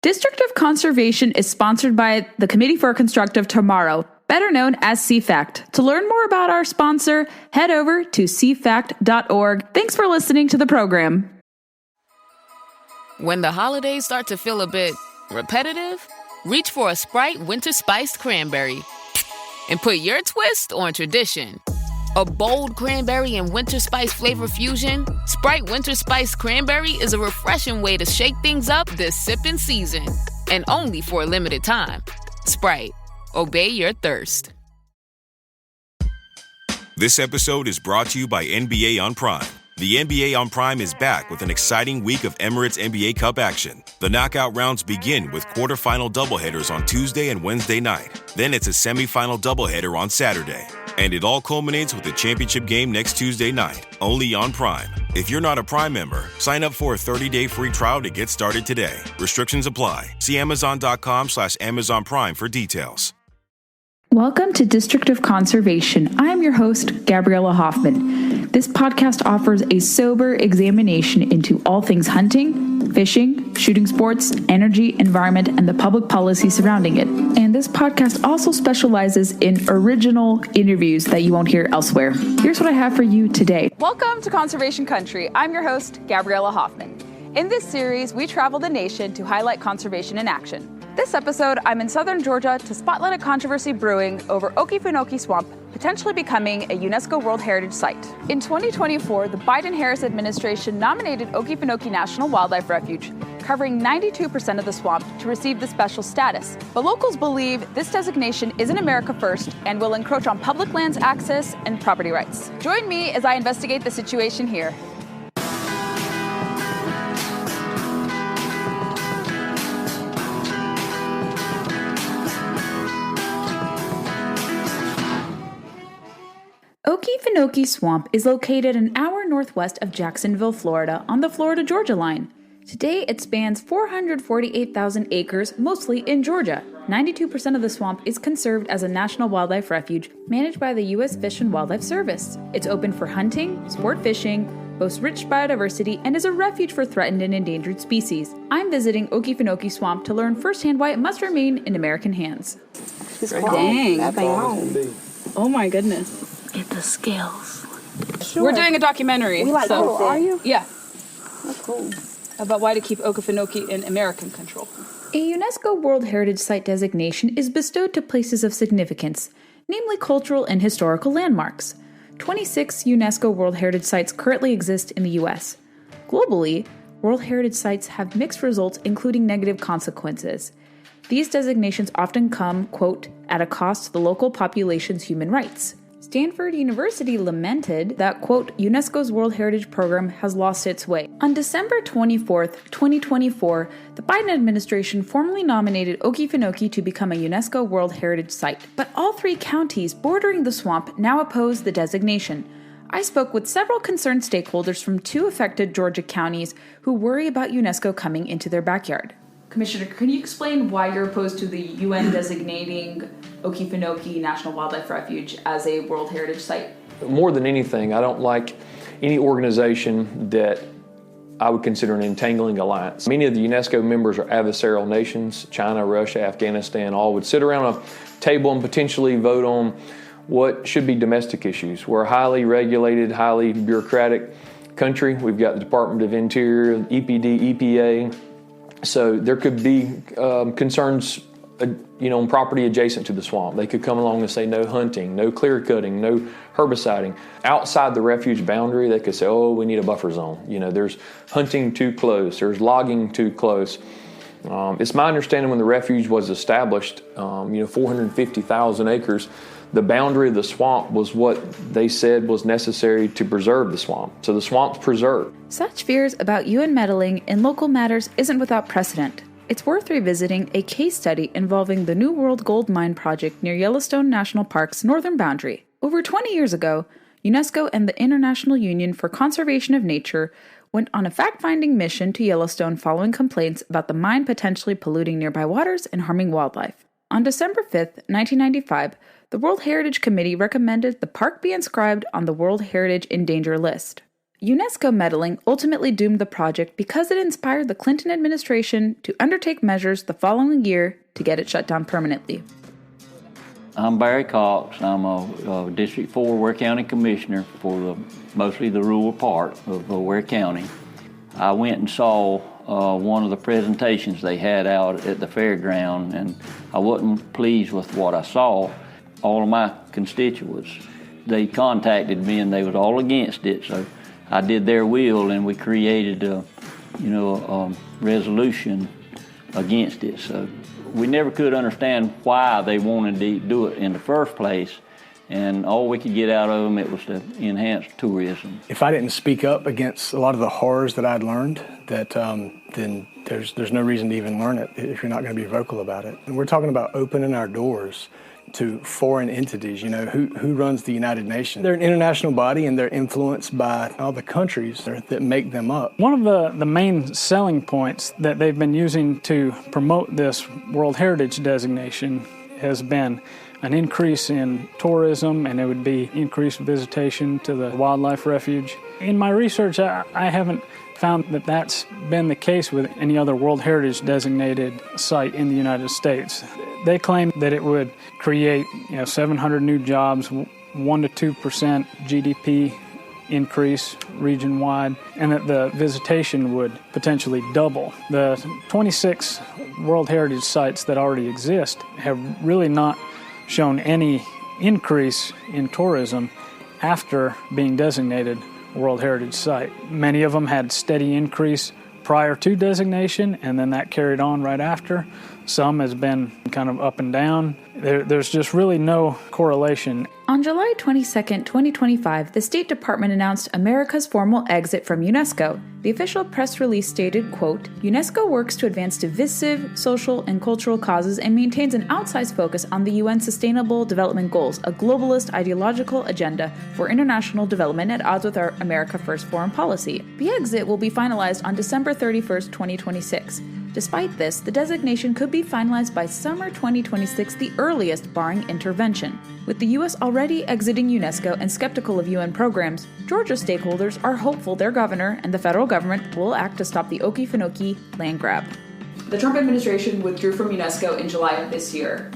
District of Conservation is sponsored by the Committee for a Constructive Tomorrow, better known as CFACT. To learn more about our sponsor, head over to cfact.org. Thanks for listening to the program. When the holidays start to feel a bit repetitive, reach for a Sprite Winter Spiced Cranberry and put your twist on tradition. A bold cranberry and winter spice flavor fusion, Sprite Winter Spiced Cranberry is a refreshing way to shake things up this sipping season. And only for a limited time. Sprite. Obey your thirst. This episode is brought to you by NBA on Prime. The NBA on Prime is back with an exciting week of Emirates NBA Cup action. The knockout rounds begin with quarterfinal doubleheaders on Tuesday and Wednesday night. Then it's a semifinal doubleheader on Saturday. And it all culminates with a championship game next Tuesday night, only on Prime. If you're not a Prime member, sign up for a 30-day free trial to get started today. Restrictions apply. See Amazon.com/Amazon Prime for details. Welcome to District of Conservation. I am your host, Gabriella Hoffman. This podcast offers a sober examination into all things hunting, fishing, shooting sports, energy, environment, and the public policy surrounding it. And this podcast also specializes in original interviews that you won't hear elsewhere. Here's what I have for you today. Welcome to Conservation Country. I'm your host, Gabriella Hoffman. In this series, we travel the nation to highlight conservation in action. This episode, I'm in southern Georgia to spotlight a controversy brewing over Okefenokee Swamp potentially becoming a UNESCO World Heritage Site. In 2024, the Biden-Harris administration nominated Okefenokee National Wildlife Refuge, covering 92% of the swamp, to receive the special status. But locals believe this designation isn't America first and will encroach on public lands access and property rights. Join me as I investigate the situation here. Okefenokee Swamp is located an hour northwest of Jacksonville, Florida, on the Florida-Georgia line. Today, it spans 448,000 acres, mostly in Georgia. 92% of the swamp is conserved as a national wildlife refuge managed by the U.S. Fish and Wildlife Service. It's open for hunting, sport fishing, boasts rich biodiversity, and is a refuge for threatened and endangered species. I'm visiting Okefenokee Swamp to learn firsthand why it must remain in American hands. Dang. Oh my goodness. Get the scales. Sure. We're doing a documentary. We like so, are you? Yeah. That's cool. About why to keep Okefenokee in American control. A UNESCO World Heritage Site designation is bestowed to places of significance, namely cultural and historical landmarks. 26 UNESCO World Heritage Sites currently exist in the U.S. Globally, World Heritage Sites have mixed results, including negative consequences. These designations often come, quote, at a cost to the local population's human rights. Stanford University lamented that, quote, UNESCO's World Heritage Program has lost its way. On December 24, 2024, the Biden administration formally nominated Okefenokee to become a UNESCO World Heritage Site. But all three counties bordering the swamp now oppose the designation. I spoke with several concerned stakeholders from two affected Georgia counties who worry about UNESCO coming into their backyard. Commissioner, can you explain why you're opposed to the UN designating Okefenokee National Wildlife Refuge as a World Heritage Site? More than anything, I don't like any organization that I would consider an entangling alliance. Many of the UNESCO members are adversarial nations. China, Russia, Afghanistan, all would sit around a table and potentially vote on what should be domestic issues. We're a highly regulated, highly bureaucratic country. We've got the Department of Interior, EPD, EPA. So there could be concerns, on property adjacent to the swamp. They could come along and say no hunting, no clear cutting, no herbiciding. Outside the refuge boundary, they could say, oh, we need a buffer zone. There's hunting too close, there's logging too close. It's my understanding when the refuge was established, 450,000 acres, the boundary of the swamp was what they said was necessary to preserve the swamp. So the swamp's preserved. Such fears about UN meddling in local matters isn't without precedent. It's worth revisiting a case study involving the New World Gold Mine project near Yellowstone National Park's northern boundary. Over 20 years ago, UNESCO and the International Union for Conservation of Nature went on a fact-finding mission to Yellowstone following complaints about the mine potentially polluting nearby waters and harming wildlife. On December 5, 1995, the World Heritage Committee recommended the park be inscribed on the World Heritage in Danger list. UNESCO meddling ultimately doomed the project because it inspired the Clinton administration to undertake measures the following year to get it shut down permanently. I'm Barry Cox. I'm a District 4 Ware County Commissioner for mostly the rural part of Ware County. I went and saw one of the presentations they had out at the fairground, and I wasn't pleased with what I saw. All of my constituents, they contacted me and they was all against it, so I did their will, and we created a resolution against it. So we never could understand why they wanted to do it in the first place, and all we could get out of them, it was to enhance tourism. If I didn't speak up against a lot of the horrors that I'd learned, that then there's no reason to even learn it if you're not going to be vocal about it. And we're talking about opening our doors to foreign entities. You know, who runs the United Nations? They're an international body, and they're influenced by all the countries that make them up. One of the main selling points that they've been using to promote this World Heritage designation has been an increase in tourism, and it would be increased visitation to the wildlife refuge. In my research, I haven't found that that's been the case with any other World Heritage designated site in the United States. They claim that it would create 700 new jobs, 1 to 2% GDP increase region-wide, and that the visitation would potentially double. The 26 World Heritage sites that already exist have really not shown any increase in tourism after being designated World Heritage Site. Many of them had steady increase prior to designation, and then that carried on right after. Some has been kind of up and down. There's just really no correlation. On July 22, 2025, the State Department announced America's formal exit from UNESCO. The official press release stated, quote, UNESCO works to advance divisive, social, and cultural causes and maintains an outsized focus on the UN Sustainable Development Goals, a globalist ideological agenda for international development at odds with our America First foreign policy. The exit will be finalized on December 31st, 2026. Despite this, the designation could be finalized by summer 2026, the earliest barring intervention. With the U.S. already exiting UNESCO and skeptical of UN programs, Georgia stakeholders are hopeful their governor and the federal government will act to stop the Okefenokee land grab. The Trump administration withdrew from UNESCO in July of this year.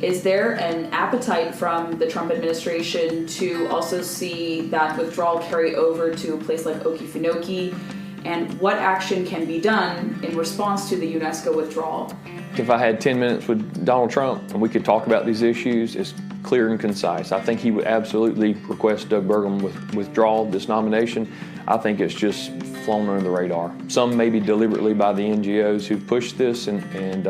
Is there an appetite from the Trump administration to also see that withdrawal carry over to a place like Okefenokee? And what action can be done in response to the UNESCO withdrawal? If I had 10 minutes with Donald Trump and we could talk about these issues, it's clear and concise. I think he would absolutely request Doug Burgum withdraw this nomination. I think it's just flown under the radar. Some maybe deliberately by the NGOs who pushed this, and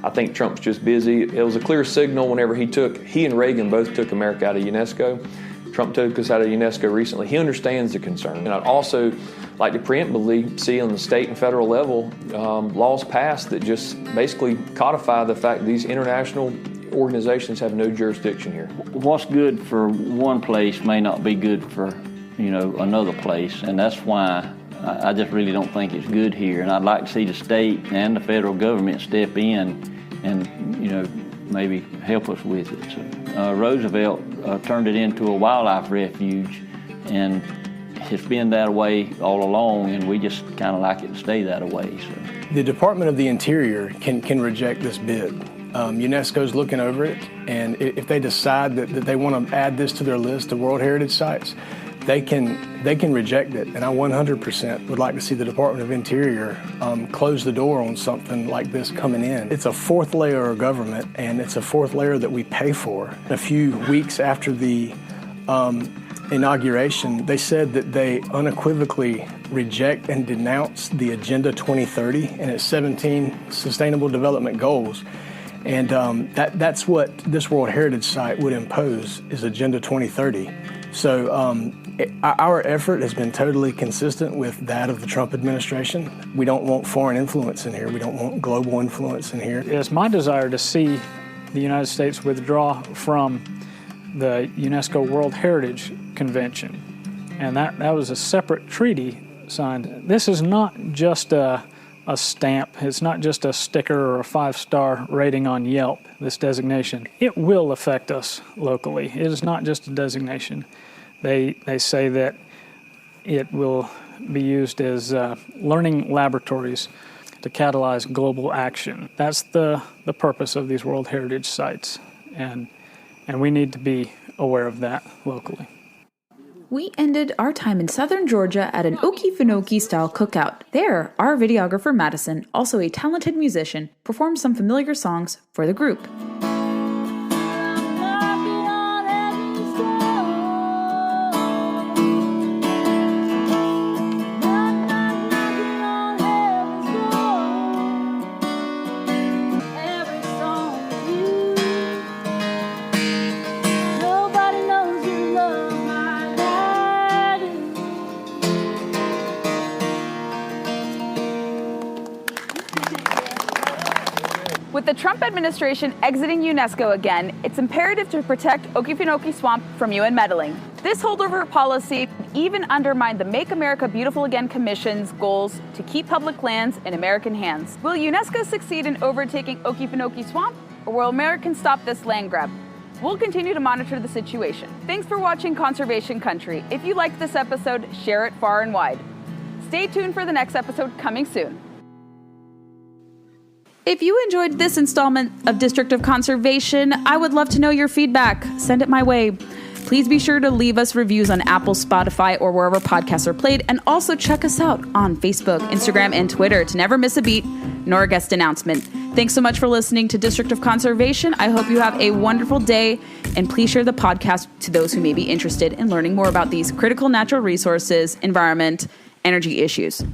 I think Trump's just busy. It was a clear signal whenever he and Reagan both took America out of UNESCO. Trump took us out of UNESCO recently. He understands the concern. And I'd also like to preemptively see on the state and federal level laws passed that just basically codify the fact that these international organizations have no jurisdiction here. What's good for one place may not be good for another place, and that's why I just really don't think it's good here. And I'd like to see the state and the federal government step in and maybe help us with it. So, Roosevelt turned it into a wildlife refuge, and it's been that way all along, and we just kind of like it to stay that way. So. The Department of the Interior can reject this bid. UNESCO's looking over it, and if they decide that they want to add this to their list of World Heritage Sites, they can reject it. And I 100% would like to see the Department of Interior close the door on something like this coming in. It's a fourth layer of government, and it's a fourth layer that we pay for. A few weeks after the inauguration, they said that they unequivocally reject and denounce the Agenda 2030 and its 17 Sustainable Development Goals. And that's what this World Heritage Site would impose, is Agenda 2030. So our effort has been totally consistent with that of the Trump administration. We don't want foreign influence in here. We don't want global influence in here. It's my desire to see the United States withdraw from the UNESCO World Heritage Convention. And that was a separate treaty signed. This is not just a stamp. It's not just a sticker or a 5-star rating on Yelp, this designation. It will affect us locally. It is not just a designation. They say that it will be used as learning laboratories to catalyze global action. That's the purpose of these World Heritage Sites, and we need to be aware of that locally. We ended our time in southern Georgia at an Okefenokee style cookout. There, our videographer Madison, also a talented musician, performed some familiar songs for the group. With the Trump administration exiting UNESCO again, it's imperative to protect Okefenokee Swamp from UN meddling. This holdover policy even undermined the Make America Beautiful Again Commission's goals to keep public lands in American hands. Will UNESCO succeed in overtaking Okefenokee Swamp, or will Americans stop this land grab? We'll continue to monitor the situation. Thanks for watching Conservation Country. If you liked this episode, share it far and wide. Stay tuned for the next episode coming soon. If you enjoyed this installment of District of Conservation, I would love to know your feedback. Send it my way. Please be sure to leave us reviews on Apple, Spotify, or wherever podcasts are played, and also check us out on Facebook, Instagram, and Twitter to never miss a beat nor a guest announcement. Thanks so much for listening to District of Conservation. I hope you have a wonderful day, and please share the podcast to those who may be interested in learning more about these critical natural resources, environment, energy issues.